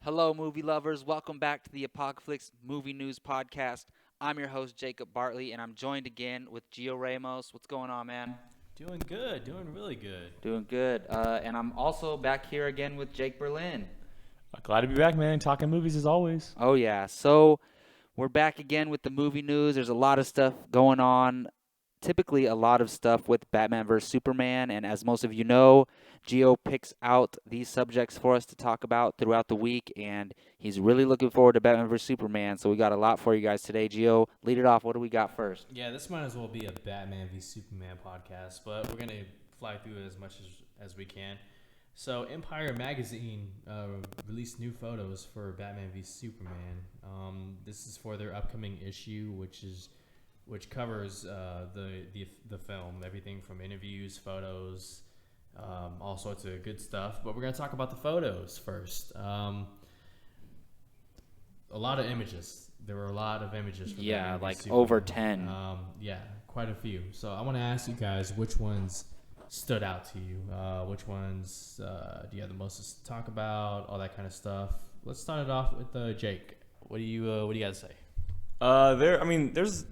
Hello, movie lovers. Welcome back to the Apocaflix Movie News Podcast. I'm your host, Jacob Bartley, and I'm joined again with Gio Ramos. What's going on, man? Doing good, doing really good. Doing good. And I'm also back here again with Jake Berlin. Glad to be back, man. Talking movies as always. Oh, yeah. So we're back again with the movie news. There's a lot of stuff going on. Typically, a lot of stuff with Batman vs. Superman. And as most of you know, Gio picks out these subjects for us to talk about throughout the week. And he's really looking forward to Batman vs. Superman. So we got a lot for you guys today. Gio, lead it off. What do we got first? Yeah, this might as well be a Batman v Superman podcast, but we're gonna fly through it as much as we can. So, Empire Magazine released new photos for Batman v Superman. This is for their upcoming issue, which covers the film, everything from interviews, photos, all sorts of good stuff. But we're gonna talk about the photos first. A lot of images. There were a lot of images. For Yeah, Batman v like Superman. over 10. Yeah, quite a few. So I want to ask you guys which ones stood out to you. Which ones do you have the most to talk about? All that kind of stuff. Let's start it off with Jake. What do you got to say? There's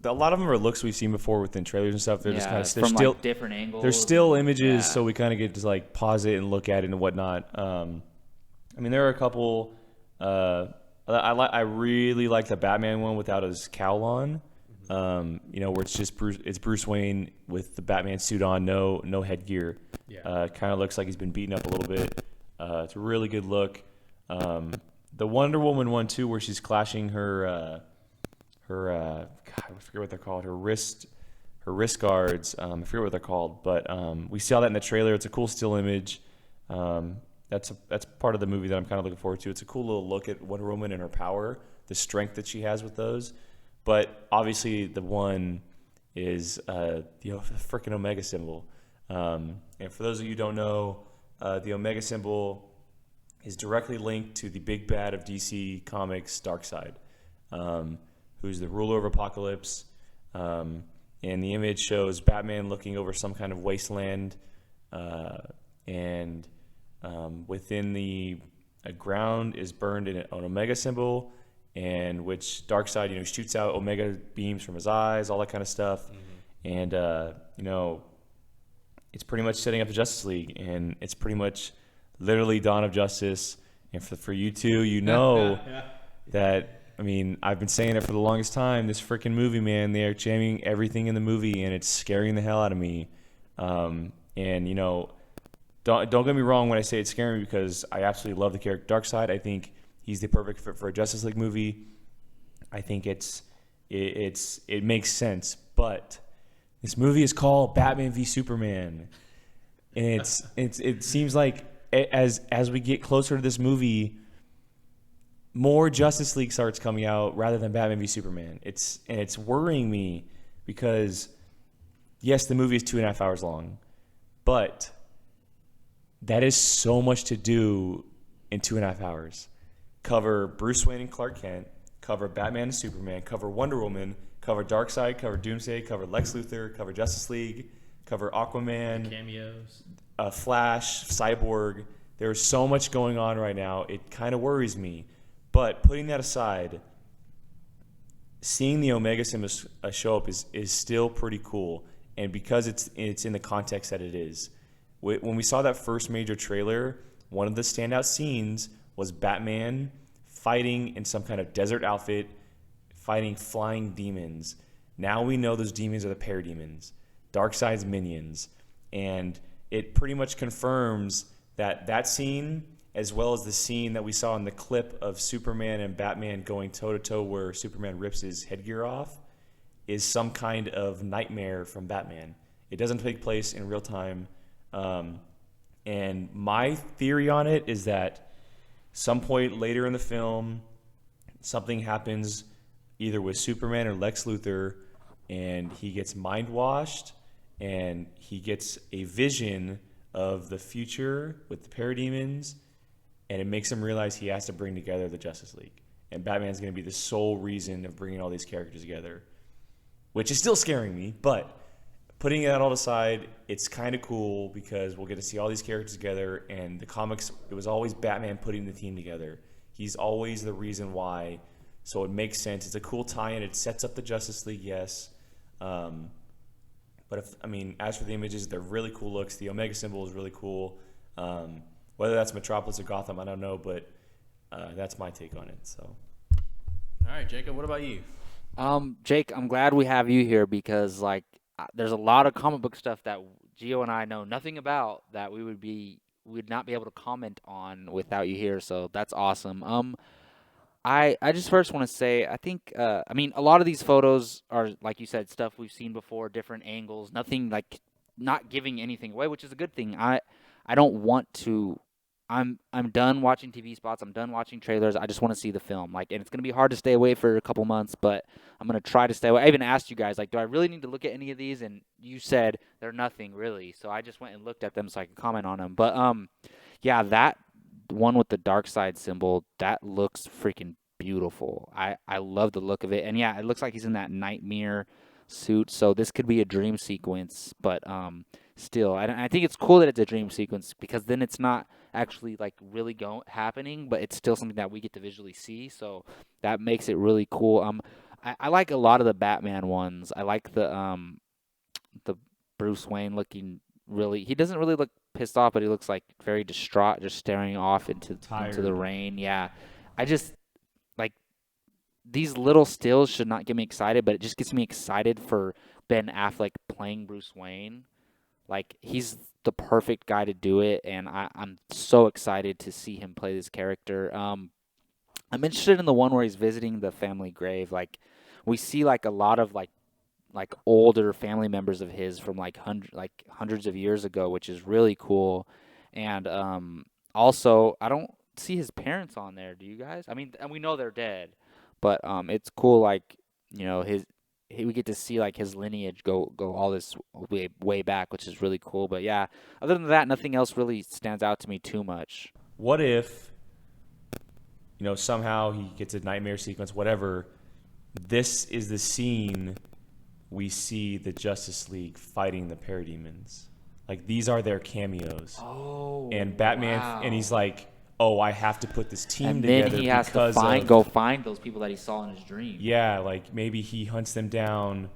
a lot of them are looks we've seen before within trailers and stuff. They're just kind of from still like different angles. they're still images, Yeah. so we kind of get to like pause it and look at it and whatnot. There are a couple. I really like the Batman one without his cowl on. Where it's just Bruce Wayne with the Batman suit on, no headgear. Yeah. Kind of looks like he's been beaten up a little bit. It's a really good look. The Wonder Woman one too, where she's clashing her God, I forget what they're called. Her wrist guards. I forget what they're called, but we saw that in the trailer. It's a cool still image. That's part of the movie that I'm kind of looking forward to. It's a cool little look at Wonder Woman and her power, the strength that she has with those. But obviously, the one is the freaking Omega symbol. And for those of you who don't know, the Omega symbol is directly linked to the big bad of DC Comics, Darkseid, who's the ruler of Apocalipse. And the image shows Batman looking over some kind of wasteland, and within the ground is burned an Omega symbol, and which Darkseid, shoots out Omega beams from his eyes, all that kind of stuff. Mm-hmm. And it's pretty much setting up the Justice League, and it's pretty much literally Dawn of Justice. And for you two, that. I've been saying it for the longest time. This freaking movie, man, they are jamming everything in the movie, and it's scaring the hell out of me. Don't get me wrong when I say it's scaring me, because I absolutely love the character Darkseid. I think he's the perfect fit for a Justice League movie. I think it makes sense, but this movie is called Batman v Superman, and it seems like as we get closer to this movie, more Justice League starts coming out rather than Batman v Superman. It's worrying me, because yes, the movie is 2.5 hours long, but that is so much to do in 2.5 hours. Cover Bruce Wayne and Clark Kent, cover Batman and Superman, cover Wonder Woman, cover Darkseid, cover Doomsday, cover Lex Luthor, cover Justice League, cover Aquaman, Cameos. Flash, Cyborg. There's so much going on right now. It kind of worries me. But putting that aside, seeing the Omega symbol show up is still pretty cool. And because it's in the context that it is. When we saw that first major trailer, one of the standout scenes was Batman fighting in some kind of desert outfit, fighting flying demons. Now we know those demons are the parademons, Darkseid's minions. And it pretty much confirms that scene, as well as the scene that we saw in the clip of Superman and Batman going toe-to-toe where Superman rips his headgear off, is some kind of nightmare from Batman. It doesn't take place in real time. And my theory on it is that some point later in the film, something happens either with Superman or Lex Luthor, and he gets mind-washed, and he gets a vision of the future with the parademons, and it makes him realize he has to bring together the Justice League. And Batman's going to be the sole reason of bringing all these characters together, which is still scaring me. But putting that all aside, it's kind of cool because we'll get to see all these characters together. And the comics, it was always Batman putting the team together. He's always the reason why. So it makes sense. It's a cool tie-in. It sets up the Justice League, yes. But as for the images, they're really cool looks. The Omega symbol is really cool. Whether that's Metropolis or Gotham, I don't know, but that's my take on it. So, All right, Jacob, what about you? Jake, I'm glad we have you here because there's a lot of comic book stuff that Gio and I know nothing about that we'd not be able to comment on without you here. So that's awesome. I just first want to say I think a lot of these photos are, like you said, stuff we've seen before, different angles, nothing like not giving anything away, which is a good thing. I don't want to. I'm done watching TV spots. I'm done watching trailers. I just want to see the film. And it's gonna be hard to stay away for a couple months, but I'm gonna try to stay away. I even asked you guys, do I really need to look at any of these? And you said they're nothing really. So I just went and looked at them so I could comment on them. But yeah, that one with the dark side symbol, that looks freaking beautiful. I love the look of it. And yeah, it looks like he's in that nightmare suit. So this could be a dream sequence, but still, I think it's cool that it's a dream sequence because then it's not actually really happening, but it's still something that we get to visually see. So that makes it really cool. I like a lot of the Batman ones. I like the Bruce Wayne looking really. He doesn't really look pissed off, but he looks very distraught, just staring off into the rain. Yeah, I just these little stills should not get me excited, but it just gets me excited for Ben Affleck playing Bruce Wayne. He's the perfect guy to do it, and I'm so excited to see him play this character. I'm interested in the one where he's visiting the family grave. We see a lot of older family members of his from hundreds of years ago, which is really cool. And also, I don't see his parents on there. Do you guys? And we know they're dead, but it's cool. We get to see his lineage go all this way back, which is really cool. But yeah, other than that, nothing else really stands out to me too much. what if somehow he gets a nightmare sequence, whatever? This is the scene we see the Justice League fighting the parademons. These are their cameos. Oh, And Batman, wow. and he's like, "Oh, I have to put this team And together then he has to because go find those people that he saw in his dream. yeah, maybe he hunts them down.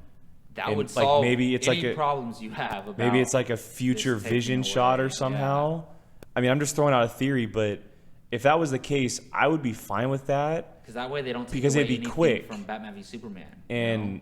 That and, would solve maybe it's any problems you have about maybe it's a future this taking vision away. shot or Yeah. somehow. I'm just throwing out a theory, but if that was the case, I would be fine with that. Because that way they don't take Because away it'd be anything quick. from Batman v Superman. And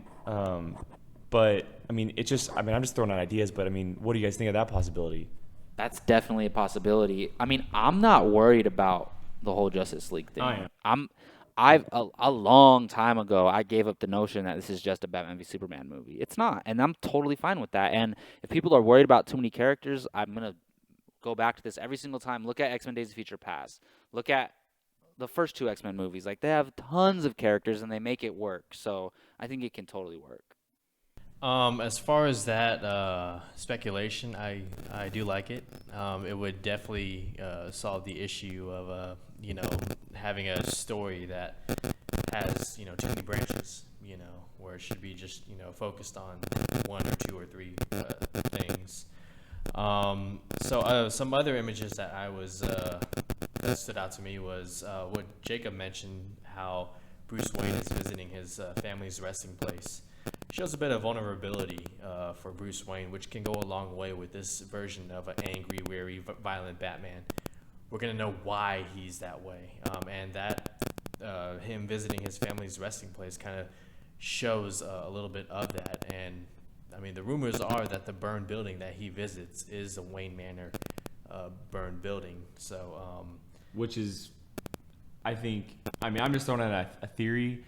but it's just I'm just throwing out ideas, but what do you guys think of that possibility? That's definitely a possibility. I'm not worried about the whole Justice League thing. I am. A long time ago, I gave up the notion that this is just a Batman v Superman movie. It's not, and I'm totally fine with that. And if people are worried about too many characters, I'm gonna go back to this every single time. Look at X-Men: Days of Future Past. Look at the first two X-Men movies. They have tons of characters and they make it work. So I think it can totally work. As far as that speculation, I do like it. It would definitely solve the issue of having a story that has too many branches. Where it should be just focused on one or two or three things. So some other images that that stood out to me was what Jacob mentioned, how Bruce Wayne is visiting his family's resting place. Shows a bit of vulnerability for Bruce Wayne, which can go a long way with this version of an angry, weary, violent Batman. We're going to know why he's that way. And that him visiting his family's resting place kind of shows a little bit of that. And, the rumors are that the burned building that he visits is a Wayne Manor burned building. So, Which is, I think, I'm just throwing out a theory.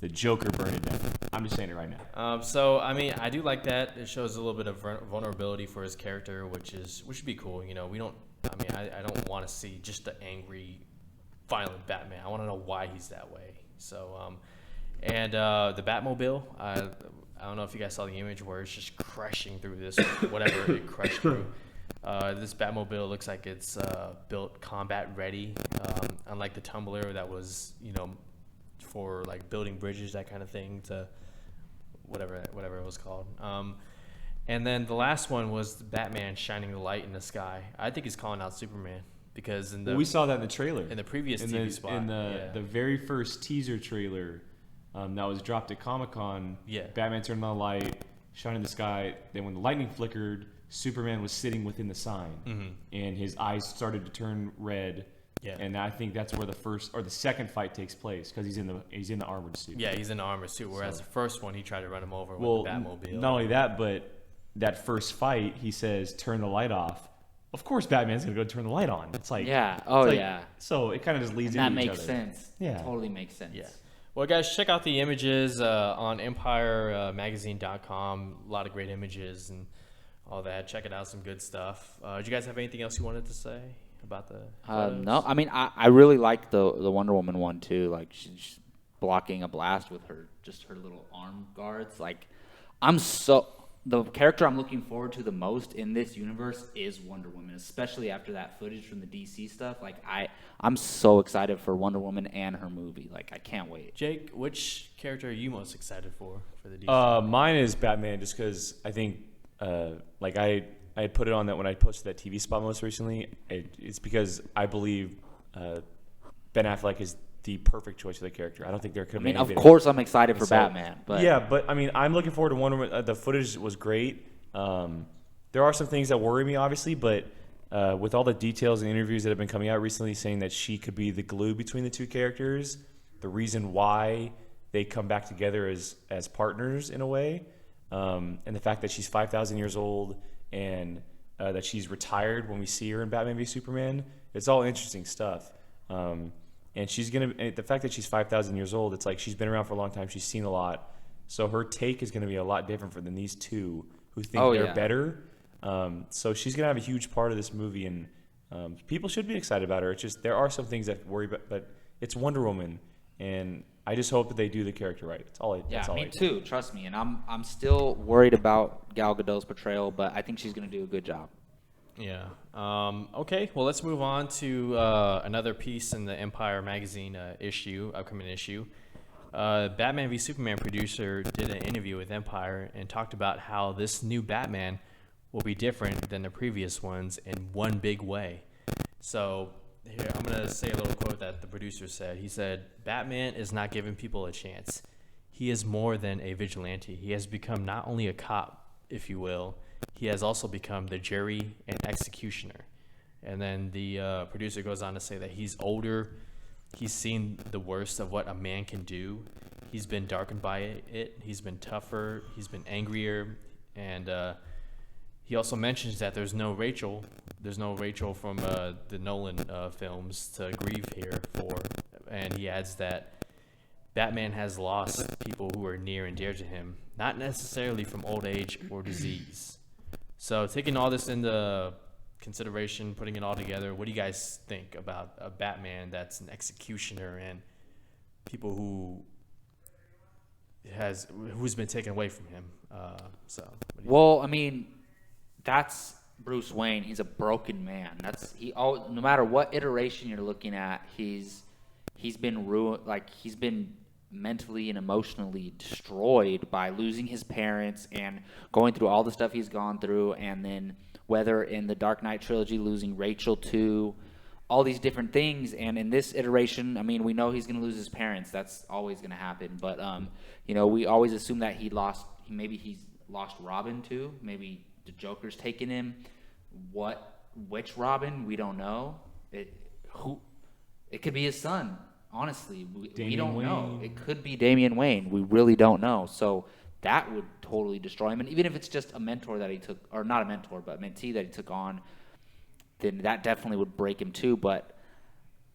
The Joker burned it down. I'm just saying it right now. I do like that. It shows a little bit of vulnerability for his character, which would be cool. We don't. I don't want to see just the angry, violent Batman. I want to know why he's that way. So, and the Batmobile. I don't know if you guys saw the image where it's just crushing through this whatever it crushed through. This Batmobile looks like it's built combat ready, unlike the Tumbler that was for building bridges, that kind of thing, to whatever it was called. And then the last one was Batman shining the light in the sky. I think he's calling out Superman because in Well, we saw that in the trailer. in the previous in TV the, spot. In the very first teaser trailer that was dropped at Comic-Con, Batman turned on the light, shone in the sky. Then when the lightning flickered, Superman was sitting within the sign, and his eyes started to turn red. Yeah. And I think that's where the first or the second fight takes place because he's in the armored suit. Yeah, he's in the armored suit. Whereas the first one, he tried to run him over Well, with the Batmobile. not only that, but that first fight, he says, "Turn the light off." Of course, Batman's gonna go turn the light on. It's like Yeah. Oh, it's like- yeah. So it kind of just leads And that into each makes other. sense. Yeah. Totally makes sense. Yeah. Well, guys, check out the images on EmpireMagazine.com. A lot of great images and all that. Check it out. Some good stuff. Do you guys have anything else you wanted to say about the photos? No, I mean, I really like the Wonder Woman one too. Like she's blocking a blast with her little arm guards. Like the character I'm looking forward to the most in this universe is Wonder Woman, especially after that footage from the DC stuff. Like I'm so excited for Wonder Woman and her movie. Like I can't wait. Jake, which character are you most excited for the DC? Mine is Batman, just because I think, like I had put it on that when I posted that TV spot most recently. It's because I believe Ben Affleck is the perfect choice for the character. I don't think there could be. I mean, of course, I'm excited for Batman, but yeah, but I mean, I'm looking forward to Wonder Woman. The footage was great. There are some things that worry me, obviously, but with all the details and interviews that have been coming out recently, saying that she could be the glue between the two characters, the reason why they come back together as partners in a way, and the fact that she's 5,000 years old and that she's retired when we see her in Batman v Superman, it's all interesting stuff. And the fact that she's 5,000 years old, it's like she's been around for a long time. She's seen a lot. So her take is going to be a lot different than these two who think they're better. So she's going to have a huge part of this movie, and people should be excited about her. It's just there are some things that worry about, but it's Wonder Woman, and I just hope that they do the character right. That's all. Me too. Trust me, and I'm still worried about Gal Gadot's portrayal, but I think she's going to do a good job. Yeah. Okay. Well, let's move on to another piece in the Empire magazine upcoming issue. Batman v Superman producer did an interview with Empire and talked about how this new Batman will be different than the previous ones in one big way. So here, I'm going to say a little quote that the producer said. He said, "Batman is not giving people a chance. He is more than a vigilante. He has become not only a cop, if you will, he has also become the jury and executioner." And then the producer goes on to say that he's older. He's seen the worst of what a man can do. He's been darkened by it. He's been tougher. He's been angrier. And he also mentions that there's no Rachel. There's no Rachel from the Nolan films to grieve here for. And he adds that Batman has lost people who are near and dear to him, not necessarily from old age or disease. So taking all this into consideration, putting it all together, what do you guys think about a Batman that's an executioner and people who's been taken away from him? Well, I mean, that's Bruce Wayne. He's a broken man. No matter what iteration you're looking at, he's been ruined. Like he's been mentally and emotionally destroyed by losing his parents and going through all the stuff he's gone through, and then whether in the Dark Knight trilogy losing Rachel too, all these different things. And in this iteration, I mean, we know he's going to lose his parents. That's always going to happen. But we always assume that he's lost Robin too. Maybe the Joker's taken him. Which Robin? We don't know. It could be his son. Honestly, we don't know. It could be Damian Wayne. We really don't know. So that would totally destroy him. And even if it's just a mentor that he took, or not a mentor, but a mentee that he took on, then that definitely would break him too. But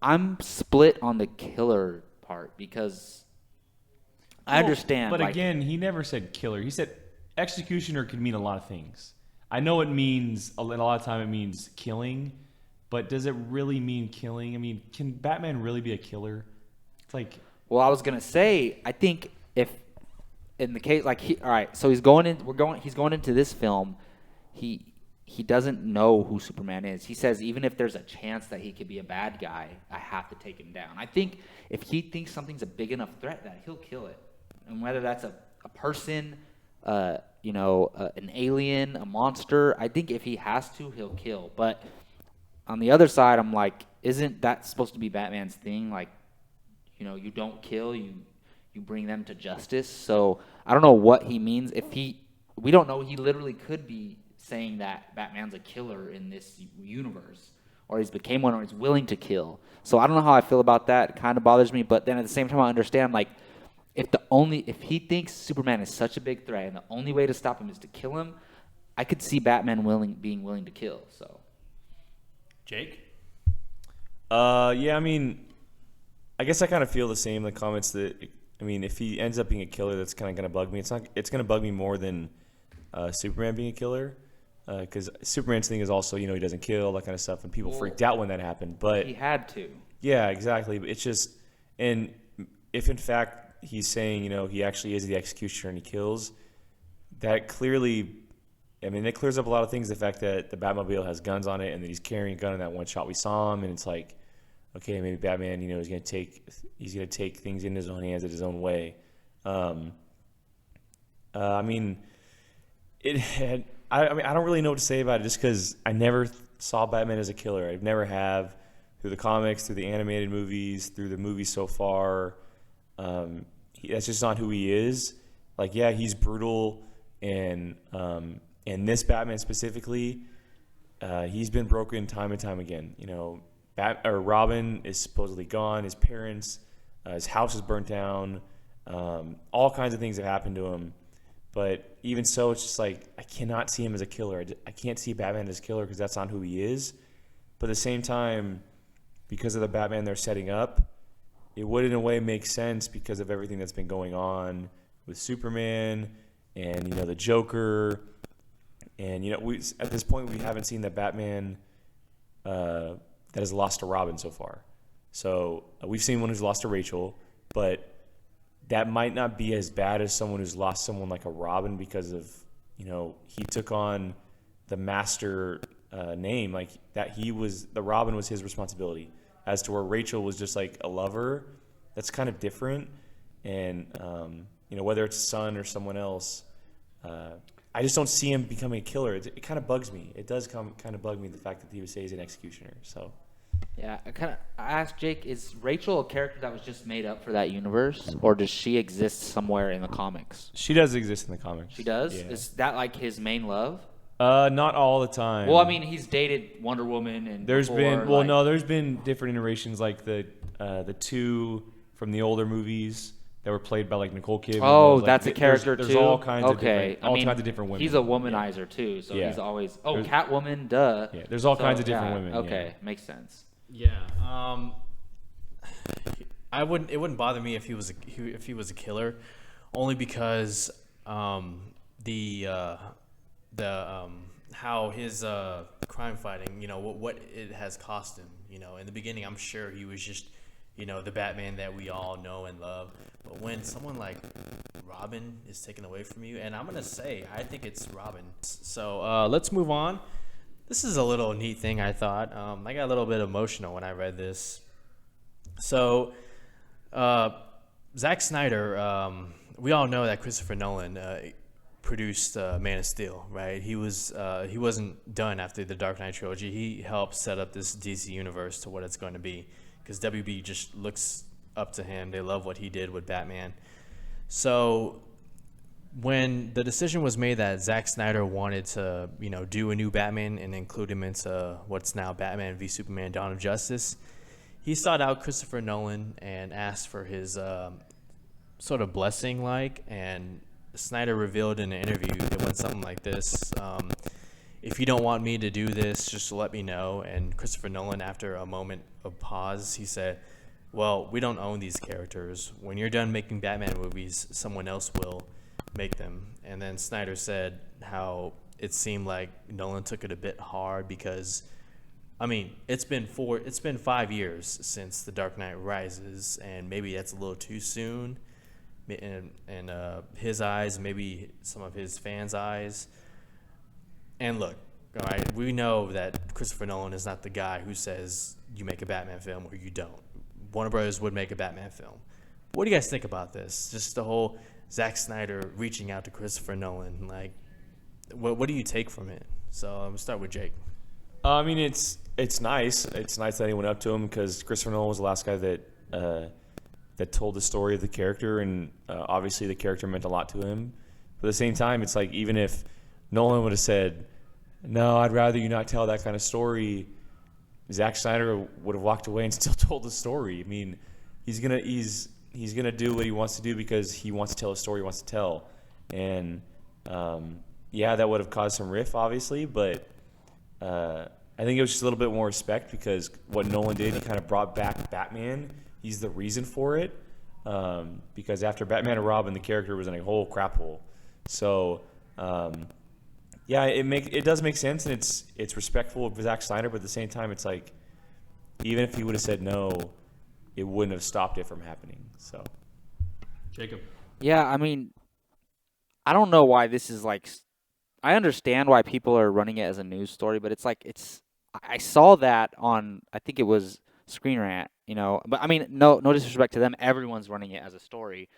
I'm split on the killer part because I understand. But again, he never said killer. He said executioner could mean a lot of things. I know it means, a lot of time it means killing. But does it really mean killing? I mean, can Batman really be a killer? It's like, well, I was gonna say, I think if in the case all right, so he's going into this film, he doesn't know who Superman is. He says even if there's a chance that he could be a bad guy, I have to take him down. I think if he thinks something's a big enough threat, that he'll kill it, and whether that's a person, an alien, a monster, I think if he has to, he'll kill. But on the other side, I'm like, isn't that supposed to be Batman's thing? Like, you don't kill, you bring them to justice. So I don't know what he means. We don't know. He literally could be saying that Batman's a killer in this universe, or he's became one, or he's willing to kill. So I don't know how I feel about that. It kind of bothers me, but then at the same time, I understand, like, if he thinks Superman is such a big threat and the only way to stop him is to kill him, I could see Batman being willing to kill. So, Jake? Yeah, I mean, I guess I kind of feel the same. The comments that, I mean, if he ends up being a killer, that's kind of going to bug me. It's going to bug me more than Superman being a killer, because Superman's thing is also, he doesn't kill, that kind of stuff, and people freaked out when that happened. But he had to. Yeah, exactly. But it's just, and if in fact he's saying, he actually is the executioner and he kills, that clearly, I mean, it clears up a lot of things. The fact that the Batmobile has guns on it and that he's carrying a gun in that one shot we saw him, and it's like, okay, maybe Batman, he's going to take things in his own hands in his own way. I mean, I don't really know what to say about it, just because I never saw Batman as a killer. I never have, through the comics, through the animated movies, through the movies so far. That's just not who he is. Like, yeah, he's brutal, and this Batman specifically, he's been broken time and time again. Robin is supposedly gone. His parents, his house is burnt down. All kinds of things have happened to him. But even so, it's just like, I cannot see him as a killer. I can't see Batman as a killer because that's not who he is. But at the same time, because of the Batman they're setting up, it would in a way make sense because of everything that's been going on with Superman and, the Joker. And, at this point, we haven't seen the Batman that has lost to Robin so far. So we've seen one who's lost to Rachel, but that might not be as bad as someone who's lost someone like a Robin because of, he took on the master name, like that the Robin was his responsibility, as to where Rachel was just like a lover. That's kind of different. And, whether it's son or someone else, I just don't see him becoming a killer. It kind of bugs me. It does kind of bug me, the fact that he would say he's an executioner. So, yeah, I asked Jake, is Rachel a character that was just made up for that universe, or does she exist somewhere in the comics? she does exist in the comics. She does? Yeah. Is that like his main love? Not all the time. Well, I mean, he's dated Wonder Woman, and there's been different iterations, like the two from the older movies that were played by like Nicole Kidman. Oh, that's a character there's too. All kinds of different women. He's a womanizer too, so he's always Catwoman. Duh. Yeah, there's all kinds of different women. Okay, makes sense. Yeah. It wouldn't bother me if he was a killer, only because how his crime fighting, what it has cost him. In the beginning, I'm sure he was just, the Batman that we all know and love. But when someone like Robin is taken away from you, and I'm gonna say, I think it's Robin. So let's move on. This is a little neat thing, I thought. I got a little bit emotional when I read this. So, Zack Snyder, we all know that Christopher Nolan produced Man of Steel, right? He wasn't done after the Dark Knight trilogy. He helped set up this DC universe to what it's going to be, because WB just looks up to him. They love what he did with Batman. So when the decision was made that Zack Snyder wanted to, do a new Batman and include him into what's now Batman v Superman: Dawn of Justice, he sought out Christopher Nolan and asked for his sort of blessing, and Snyder revealed in an interview that went something like this: if you don't want me to do this, just let me know. And Christopher Nolan, after a moment of pause, he said, well, we don't own these characters. When you're done making Batman movies, someone else will make them. And then Snyder said how it seemed like Nolan took it a bit hard because, I mean, it's been 5 years since The Dark Knight Rises, and maybe that's a little too soon in his eyes, maybe some of his fans' eyes. And look, all right, we know that Christopher Nolan is not the guy who says you make a Batman film or you don't. Warner Brothers would make a Batman film. What do you guys think about this? Just the whole Zack Snyder reaching out to Christopher Nolan. Like, what do you take from it? So I'm gonna start with Jake. I mean, it's it's nice. It's nice that he went up to him because Christopher Nolan was the last guy that told the story of the character, and obviously the character meant a lot to him. But at the same time, it's like even if Nolan would have said, "No, I'd rather you not tell that kind of story," Zack Snyder would have walked away and still told the story. I mean, he's gonna do what he wants to do because he wants to tell a story he wants to tell, and yeah, that would have caused some riff, obviously, but I think it was just a little bit more respect because what Nolan did, he kind of brought back Batman. He's the reason for it, because after Batman and Robin, the character was in a whole crap hole. So yeah, it does make sense, and it's respectful of Zack Snyder, but at the same time, it's like even if he would have said no, it wouldn't have stopped it from happening. So, Jacob. Yeah, I mean, I don't know why this is like. I understand why people are running it as a news story, but it's like I saw that on, I think it was Screen Rant, But I mean, no disrespect to them. Everyone's running it as a story.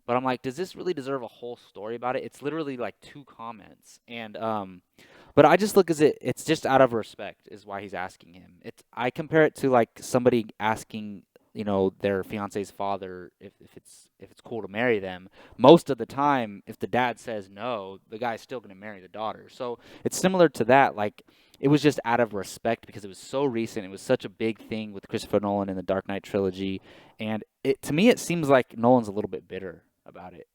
But I'm like, does this really deserve a whole story about it? It's literally like 2 comments, and but I just look as it's just out of respect is why he's asking him. I compare it to like somebody asking their fiance's father if it's cool to marry them. Most of the time, if the dad says no, the guy's still going to marry the daughter. So it's similar to that. Like it was just out of respect because it was so recent. It was such a big thing with Christopher Nolan in the Dark Knight trilogy, and to me it seems like Nolan's a little bit bitter about it,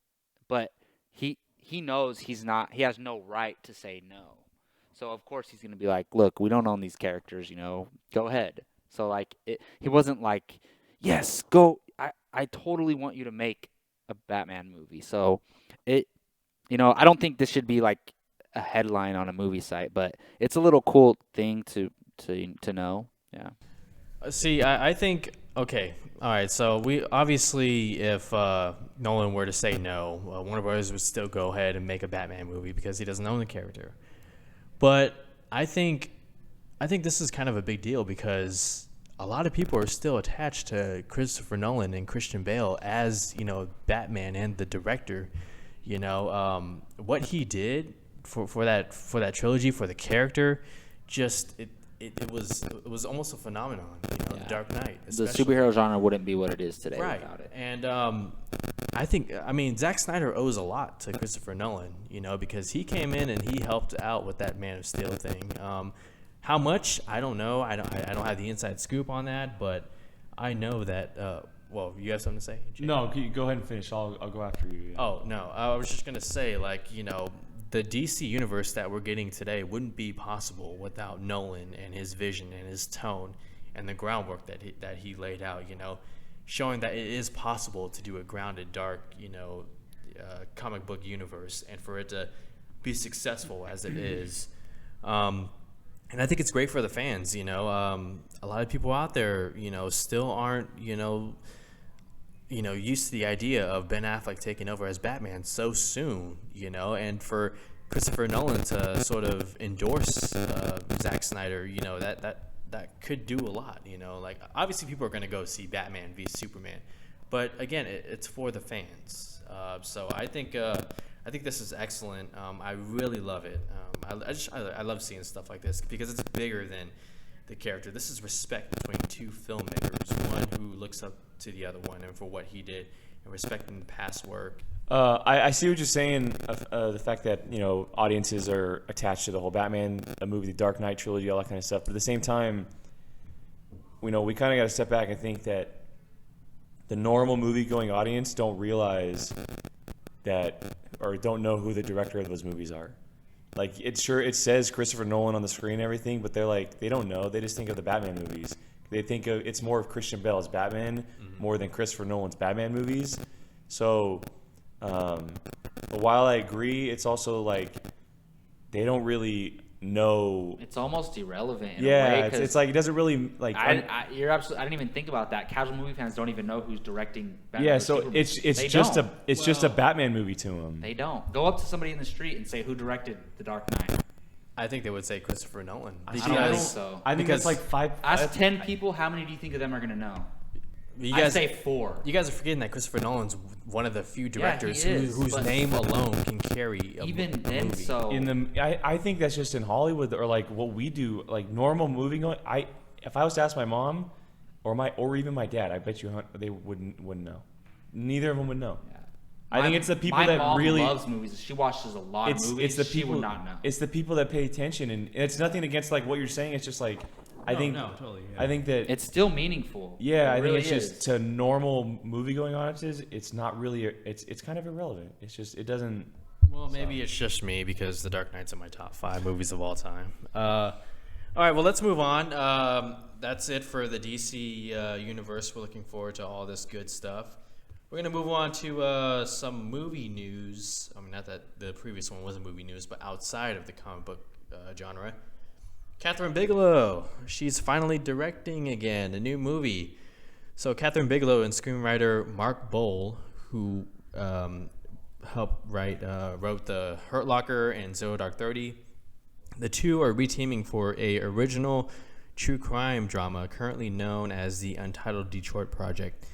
but he knows he has no right to say no. So of course he's gonna be like, look, we don't own these characters, go ahead. So like he wasn't like, yes, go. I totally want you to make a Batman movie. So I don't think this should be like a headline on a movie site, but it's a little cool thing to know. Yeah. See, I think, okay, all right, so we obviously, if Nolan were to say no, Warner Brothers would still go ahead and make a Batman movie because he doesn't own the character. But I think this is kind of a big deal because a lot of people are still attached to Christopher Nolan and Christian Bale as, Batman and the director. What he did for that trilogy, for the character, just it was almost a phenomenon. The Dark Knight. The especially. superhero genre wouldn't be what it is today without it. And I mean, Zack Snyder owes a lot to Christopher Nolan, because he came in and he helped out with that Man of Steel thing. How much? I don't know. I don't have the inside scoop on that, but I know that. Well, you have something to say? Jake? No, go ahead and finish. I'll go after you. Yeah. Oh no, I was just gonna say, like, the DC universe that we're getting today wouldn't be possible without Nolan and his vision and his tone and the groundwork that he laid out. Showing that it is possible to do a grounded, dark, comic book universe, and for it to be successful as it is. And I think it's great for the fans. A lot of people out there, still aren't, used to the idea of Ben Affleck taking over as Batman so soon, and for Christopher Nolan to sort of endorse Zack Snyder, that could do a lot, like obviously people are going to go see Batman v Superman, but again, it's for the fans. So I think this is excellent. I really love it. I love seeing stuff like this because it's bigger than the character. This is respect between 2 filmmakers, one who looks up to the other one and for what he did, and respecting the past work. I see what you're saying, the fact that, audiences are attached to the whole Batman movie, the Dark Knight trilogy, all that kind of stuff. But at the same time, we kind of got to step back and think that the normal movie-going audience don't realize that, or don't know who the director of those movies are. Like, it says Christopher Nolan on the screen and everything, but they don't know. They just think of the Batman movies. They think of it's more of Christian Bale's Batman more than Christopher Nolan's Batman movies. So, but while I agree, it's also like they don't really know. It's almost irrelevant in a way. Yeah, it's like it doesn't really like. You're absolutely. I didn't even think about that. Casual movie fans don't even know who's directing Batman. Yeah, so it's just a Batman movie to them. They don't. Go up to somebody in the street and say who directed The Dark Knight. I think they would say Christopher Nolan. I don't think so. I think it's like 5. Ask 10 people, how many do you think of them are going to know? You I guys say 4. You guys are forgetting that Christopher Nolan's one of the few directors he is, whose but name alone can carry even a then, movie. so I think that's just in Hollywood or like what we do, like normal movie going. If I was to ask my mom or even my dad, I bet you they wouldn't know. Neither of them would know. yeah. I think it's the people my that mom really loves movies. She watches a lot of movies. It's the she people. would not know. It's the people that pay attention, and it's nothing against like what you're saying. It's just like I think totally. Yeah. I think that It's still meaningful. yeah, It I really think it's is. just to normal movie going audiences. It's not really. It's kind of irrelevant. It's just it doesn't. Well, maybe it's just me because The Dark Knight's in my top 5 movies of all time. All right, well, let's move on. That's it for the DC universe. We're looking forward to all this good stuff. We're going to move on to some movie news. I mean, not that the previous one wasn't movie news, but outside of the comic book genre. Kathryn Bigelow, she's finally directing again, a new movie. So Kathryn Bigelow and screenwriter Mark Bowl, who wrote The Hurt Locker and Zero Dark 30, the two are reteaming for a original true crime drama currently known as the Untitled Detroit Project.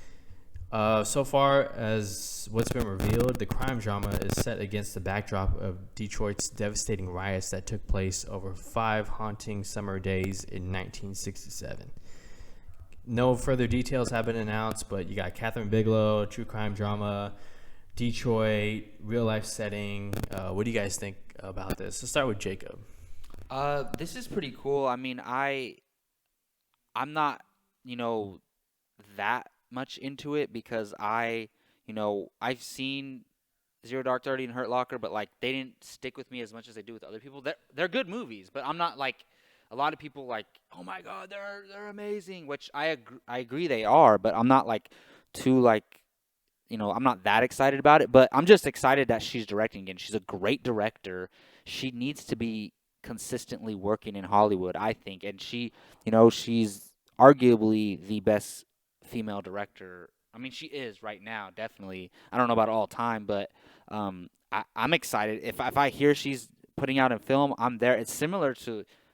So far as what's been revealed, the crime drama is set against the backdrop of Detroit's devastating riots that took place over 5 haunting summer days in 1967. No further details have been announced, but you got Kathryn Bigelow, true crime drama, Detroit, real life setting. What do you guys think about this? Let's start with Jacob. This is pretty cool. I mean, I'm not, that much into it because I've seen Zero Dark 30 and Hurt Locker, but like they didn't stick with me as much as they do with other people. They're good movies, but I'm not like a lot of people like, oh my god, they're amazing, which I agree they are, but I'm not like too like, I'm not that excited about it, but I'm just excited that she's directing again. She's a great director. She needs to be consistently working in Hollywood, I think, and she's arguably the best female director. I mean, she is right now, definitely. I don't know about all time, but I'm excited. If I hear she's putting out a film, I'm there.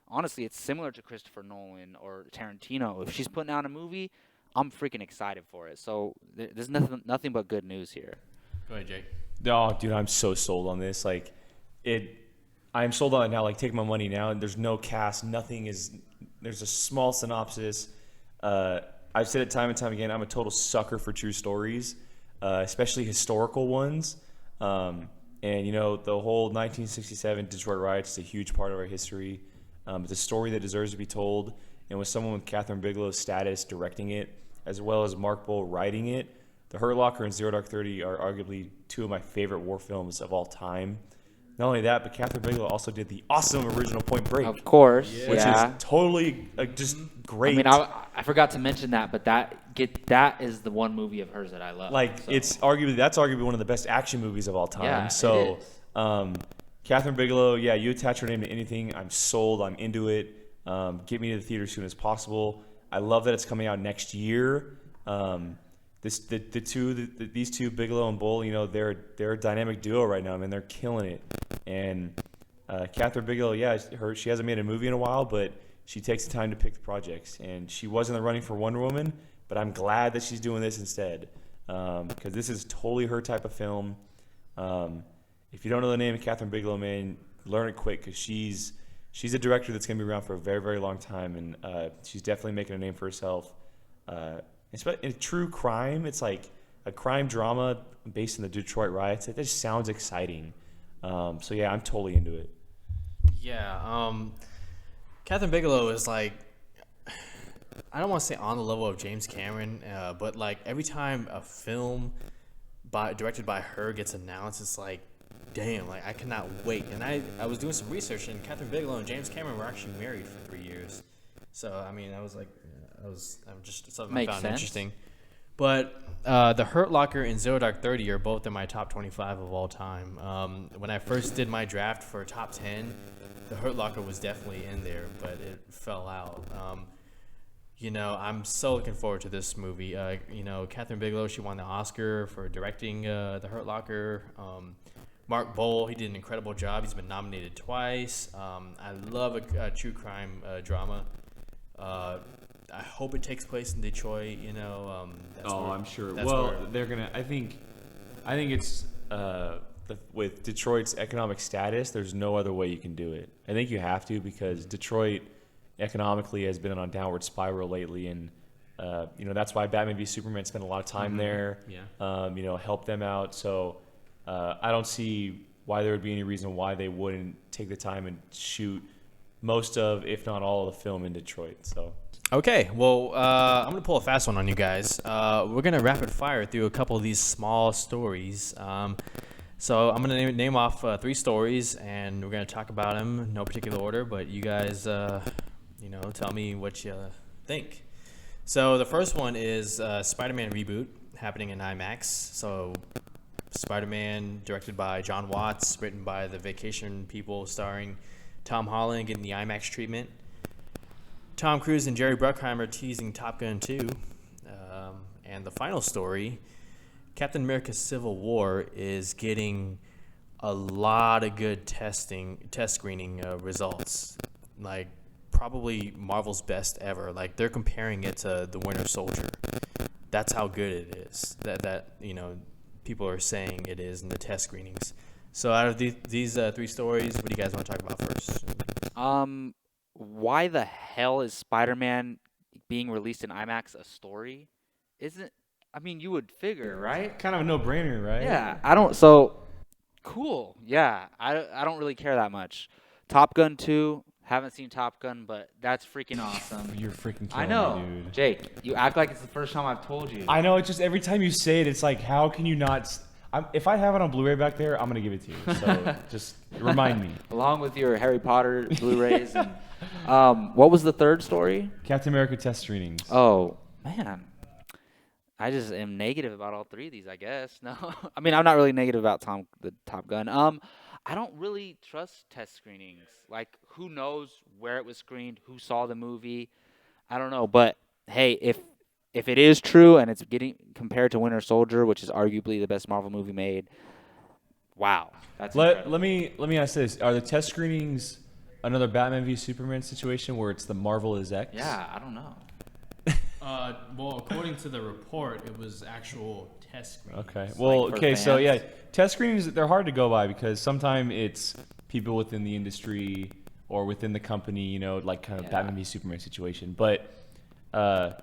Honestly, it's similar to Christopher Nolan or Tarantino. If she's putting out a movie, I'm freaking excited for it. So there's nothing but good news here. Go ahead, Jake. Oh, dude, I'm so sold on this. Like, I'm sold on it now. Like, take my money now. And there's no cast. There's a small synopsis. I've said it time and time again. I'm a total sucker for true stories, especially historical ones. And the whole 1967 Detroit riots is a huge part of our history. It's a story that deserves to be told. And with someone with Kathryn Bigelow's status directing it, as well as Mark Bowl writing it, The Hurt Locker and Zero Dark 30 are arguably two of my favorite war films of all time. Not only that, but Kathryn Bigelow also did the awesome original Point Break. Of course, Which yeah. is totally just great. I mean, I forgot to mention that, but that is the one movie of hers that I love. Like, so. that's arguably one of the best action movies of all time. Yeah, So, it is. Kathryn Bigelow, yeah, you attach her name to anything, I'm sold. I'm into it. Get me to the theater as soon as possible. I love that it's coming out next year. These two, Bigelow and Bull, they're a dynamic duo right now. I mean, they're killing it. And Kathryn Bigelow, yeah, she hasn't made a movie in a while, but she takes the time to pick the projects. And she was in the running for Wonder Woman, but I'm glad that she's doing this instead, because this is totally her type of film. If you don't know the name of Kathryn Bigelow, man, learn it quick, because she's a director that's going to be around for a very, very long time, and she's definitely making a name for herself. In true crime, it's like a crime drama based in the Detroit riots. It just sounds exciting. So yeah, I'm totally into it. Yeah, Kathryn Bigelow is like, I don't want to say on the level of James Cameron, but like every time a film directed by her gets announced, it's like, damn, like I cannot wait. And I was doing some research, and Kathryn Bigelow and James Cameron were actually married for 3 years. So I mean, I'm just something I found interesting. But The Hurt Locker and Zero Dark 30 are both in my top 25 of all time. When I first did my draft for top 10, The Hurt Locker was definitely in there, but it fell out. I'm so looking forward to this movie. Kathryn Bigelow, she won the Oscar for directing The Hurt Locker. Mark Bowl, he did an incredible job. He's been nominated twice. I love a true crime drama. I hope it takes place in Detroit. You know, I'm sure. That's Well, where, they're gonna. I think it's with Detroit's economic status. There's no other way you can do it. I think you have to because Detroit economically has been on a downward spiral lately, and that's why Batman v Superman spent a lot of time there. Yeah. Help them out. So I don't see why there would be any reason why they wouldn't take the time and shoot most of, if not all, of the film in Detroit. So. Okay, well, I'm going to pull a fast one on you guys. We're going to rapid fire through a couple of these small stories. So I'm going to name off 3 stories, and we're going to talk about them in no particular order, but you guys, tell me what you think. So the first one is Spider-Man reboot happening in IMAX. So Spider-Man, directed by John Watts, written by the Vacation people, starring Tom Holland getting the IMAX treatment. Tom Cruise and Jerry Bruckheimer teasing Top Gun 2. And the final story, Captain America Civil War is getting a lot of good test screening results. Like, probably Marvel's best ever. Like, they're comparing it to The Winter Soldier. That's how good it is. That people are saying it is in the test screenings. So out of these 3 stories, what do you guys want to talk about first? Why the hell is Spider-Man being released in IMAX a story? You would figure, right? Kind of a no-brainer, right? Yeah, so cool. Yeah, I don't really care that much. Top Gun 2, haven't seen Top Gun, but that's freaking awesome. You're freaking killing I know, me, dude. Jake, you act like it's the first time I've told you. I know, it's just every time you say it, it's like, how can you not... if I have it on Blu-ray back there, I'm going to give it to you. So just remind me. Along with your Harry Potter Blu-rays. And, what was the third story? Captain America test screenings. Oh, man. I just am negative about all 3 of these, I guess. No, I'm not really negative about the Top Gun. I don't really trust test screenings. Like, who knows where it was screened, who saw the movie? I don't know. But hey, if it is true and it's getting compared to Winter Soldier, which is arguably the best Marvel movie made, wow, that's incredible. Let me ask this: are the test screenings another Batman v Superman situation where it's the Marvel is X? Yeah, I don't know. Well, according to the report, it was actual test screenings. Okay. Well, Like okay. So fans? yeah, test screenings, they're hard to go by because sometimes it's people within the industry or within the company, like kind of Batman v Superman situation. But if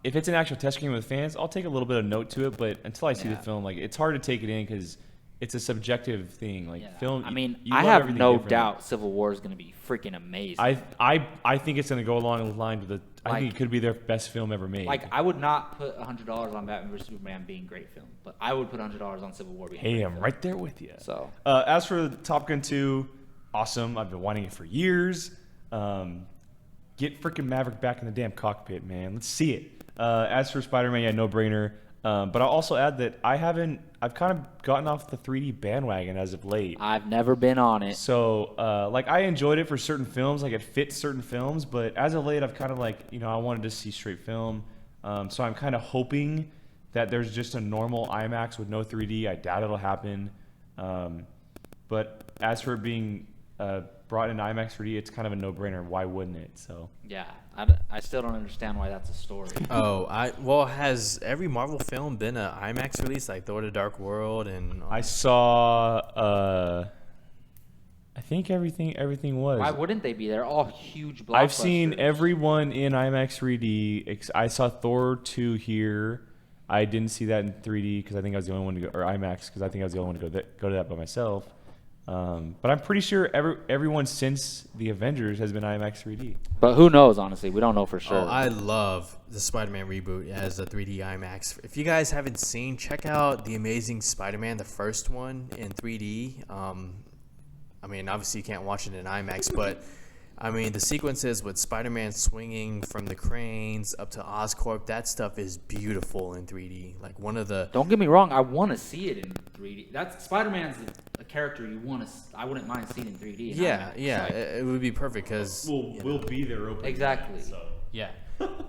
it's an actual test screening with fans, I'll take a little bit of note to it. But until I see the film, like, it's hard to take it in because it's a subjective thing. Like film. you I love have everything no differently. doubt Civil War is going to be freaking amazing. I think it's going to go along the line with I think it could be their best film ever made. Like, I would not put $100 on Batman vs Superman being a great film, but I would put $100 on Civil War being a hey, great I'm film. right there with you. So, as for Top Gun 2, awesome. I've been wanting it for years. Get freaking Maverick back in the damn cockpit, man. Let's see it. As for Spider-Man, yeah, no brainer. But I'll also add that I've kind of gotten off the 3D bandwagon as of late. I've never been on it. So, I enjoyed it for certain films, like it fits certain films, but as of late, I've kind of I wanted to see straight film. So I'm kind of hoping that there's just a normal IMAX with no 3D. I doubt it'll happen. But as for it being brought in IMAX 3D, it's kind of a no-brainer. Why wouldn't it? So Yeah, I still don't understand why that's a story. Has every Marvel film been an IMAX release, like Thor: The Dark World and? I saw. I think everything was. Why wouldn't they be? They're all huge blockbusters. I've seen everyone in IMAX 3D. I saw Thor 2 here. I didn't see that in 3D because I think I was the only one to go, or IMAX because I think I was the only one to go to that by myself. But I'm pretty sure everyone since the Avengers has been IMAX 3D. But who knows, honestly? We don't know for sure. Oh, I love the Spider-Man reboot as a 3D IMAX. If you guys haven't seen, check out The Amazing Spider-Man, the first one in 3D. Obviously you can't watch it in IMAX, but the sequences with Spider-Man swinging from the cranes up to Oscorp, that stuff is beautiful in 3D. Like one of the... Don't get me wrong, I want to see it in 3D. That's Spider-Man's a character you want to... I wouldn't mind seeing in 3D. Yeah, it would be perfect because... We'll be there open. Exactly. So. Yeah.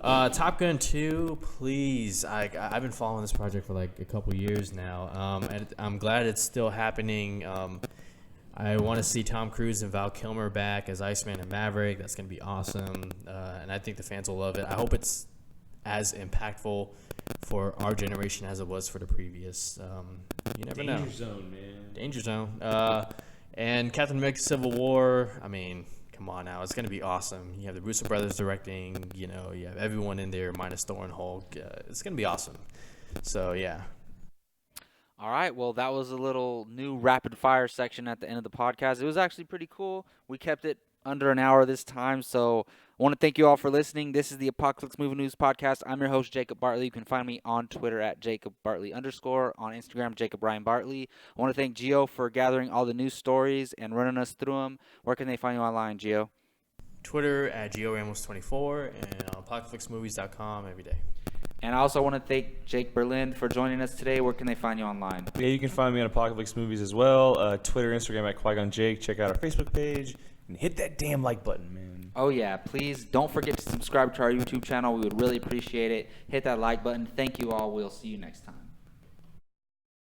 Top Gun 2, please. I've been following this project for like a couple years now, and I'm glad it's still happening. I want to see Tom Cruise and Val Kilmer back as Iceman and Maverick. That's going to be awesome. And I think the fans will love it. I hope it's as impactful for our generation as it was for the previous. You never know. Danger Zone, man. Danger Zone. And Captain America Civil War, I mean, come on now. It's going to be awesome. You have the Russo brothers directing. You know, you have everyone in there minus Thor and Hulk. It's going to be awesome. So, yeah. All right, well, that was a little new rapid fire section at the end of the podcast. It was actually pretty cool. We kept it under an hour this time, so I want to thank you all for listening. This is the Apocaflix Movie News Podcast. I'm your host, Jacob Bartley. You can find me on Twitter at JacobBartley_, on Instagram, Jacob Ryan Bartley. I want to thank Gio for gathering all the news stories and running us through them. Where can they find you online, Gio? Twitter at GioRamos24 and on ApocaflixMovies.com every day. And I also want to thank Jake Berlin for joining us today. Where can they find you online? Yeah, you can find me on Apocaflix Movies as well. Twitter, Instagram at Qui-Gon Jake. Check out our Facebook page and hit that damn like button, man. Oh, yeah. Please don't forget to subscribe to our YouTube channel. We would really appreciate it. Hit that like button. Thank you all. We'll see you next time.